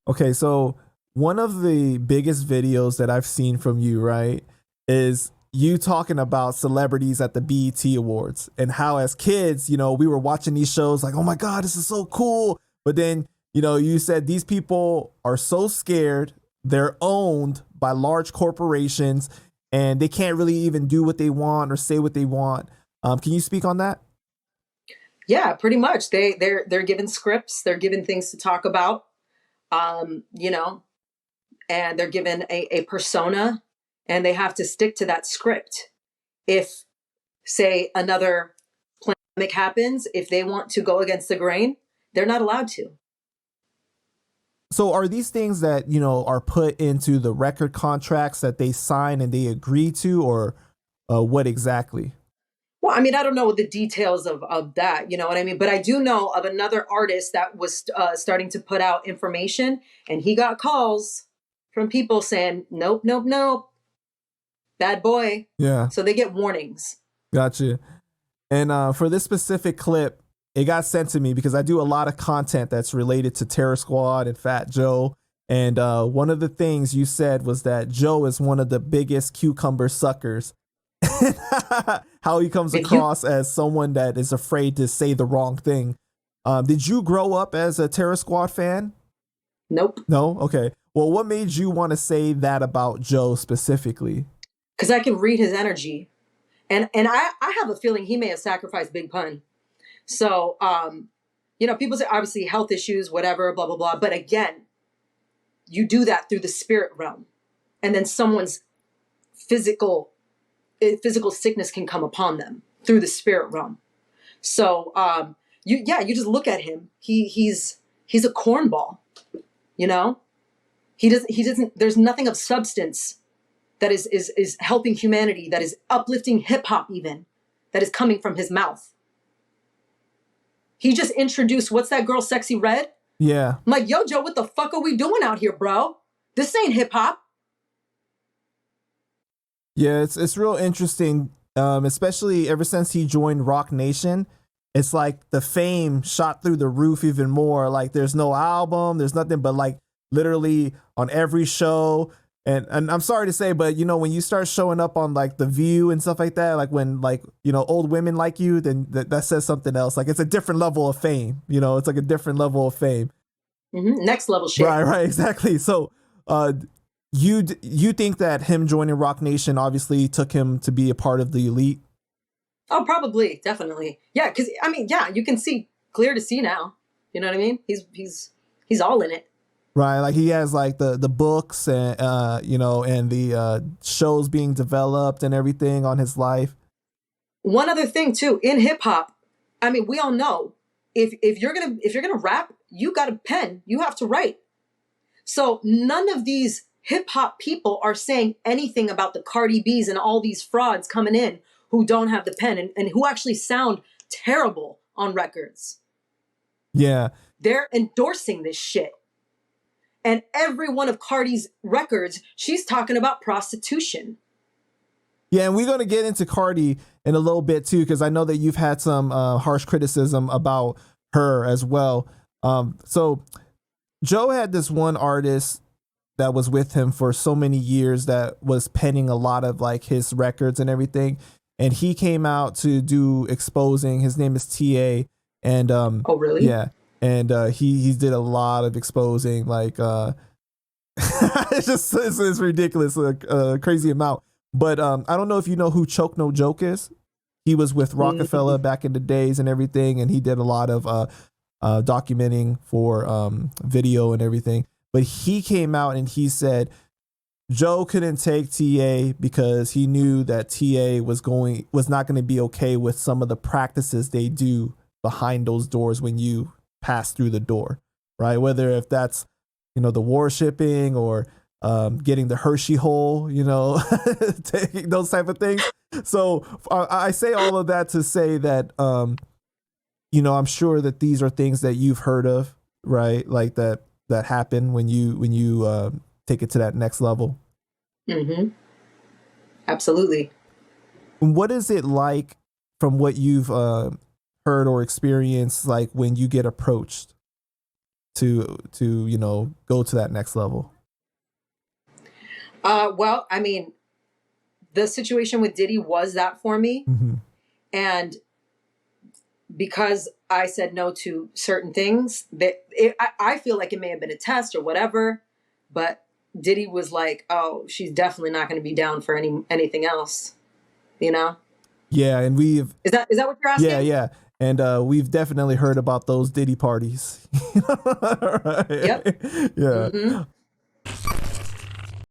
Okay, so one of the biggest videos that I've seen from you, right, is you talking about celebrities at the BET Awards and how as kids, we were watching these shows like, oh my God, this is so cool. But then, you said these people are so scared. They're owned by large corporations and they can't really even do what they want or say what they want. Can you speak on that? Yeah, pretty much. They're given scripts, they're given things to talk about, you know, and they're given a persona, and they have to stick to that script. If, say, another pandemic happens, if they want to go against the grain, they're not allowed to. So are these things that, are put into the record contracts that they sign and they agree to, or what exactly? Well, I mean, I don't know the details of that, you know what I mean? But I do know of another artist that was starting to put out information, and he got calls from people saying, nope, nope, nope, bad boy. Yeah. So they get warnings. Gotcha. And for this specific clip, it got sent to me because I do a lot of content that's related to Terror Squad and Fat Joe. And one of the things you said was that Joe is one of the biggest cucumber suckers. How he comes across as someone that is afraid to say the wrong thing. Did you grow up as a Terror Squad fan? Nope. No? Okay. Well, what made you want to say that about Joe specifically? Because I can read his energy. And I have a feeling he may have sacrificed Big Pun. So, people say obviously health issues, whatever, blah, blah, blah. But again, you do that through the spirit realm. And then someone's physical sickness can come upon them through the spirit realm. So, you just look at him. He's a cornball, He doesn't, there's nothing of substance that is helping humanity, that is uplifting hip hop even, that is coming from his mouth. He just introduced, what's that girl, Sexy Red? Yeah. I'm like, yo, Joe, what the fuck are we doing out here, bro? This ain't hip hop. Yeah, it's real interesting, especially ever since he joined Rock Nation. It's like the fame shot through the roof even more. Like there's no album, there's nothing but like literally on every show. And I'm sorry to say, but when you start showing up on like The View and stuff like that, like when like, old women like you, then that says something else. Like it's a different level of fame, it's like a different level of fame. Mm-hmm. Next level shit. Right, exactly. So you think that him joining Rock Nation obviously took him to be a part of the elite? Oh, probably, definitely. Yeah, because I mean, yeah, you can see clear to see now. You know what I mean? He's all in it. Right, like he has like the books and and the shows being developed and everything on his life. One other thing too, in hip hop, I mean, we all know if you're gonna rap, you got a pen, you have to write. So none of these hip hop people are saying anything about the Cardi B's and all these frauds coming in who don't have the pen and who actually sound terrible on records. Yeah, they're endorsing this shit. And every one of Cardi's records, she's talking about prostitution. Yeah, and we're going to get into Cardi in a little bit too, because I know that you've had some harsh criticism about her as well. So Joe had this one artist that was with him for so many years that was penning a lot of like his records and everything. And he came out to do exposing. His name is TA. And oh, really? Yeah. And he did a lot of exposing, like it's ridiculous, a crazy amount. But I don't know if you know who Choke No Joke is. He was with Rockefeller back in the days and everything, and he did a lot of documenting for video and everything. But he came out and he said Joe couldn't take TA because he knew that TA was not going to be okay with some of the practices they do behind those doors when you pass through the door, right? Whether if that's, the worshipping or getting the Hershey hole, taking those type of things. So I say all of that to say that, I'm sure that these are things that you've heard of, right? Like that happen when you take it to that next level. Mm-hmm. Absolutely. What is it like from what you've heard or experienced, like when you get approached to go to that next level? Well, I mean, the situation with Diddy was that for me. Mm-hmm. And because I said no to certain things, I feel like it may have been a test or whatever, but Diddy was like, "Oh, she's definitely not going to be down for anything else," you know? Yeah, and we've Is that what you're asking? yeah, and we've definitely heard about those Diddy parties. Right. Yep. Yeah. Mm-hmm.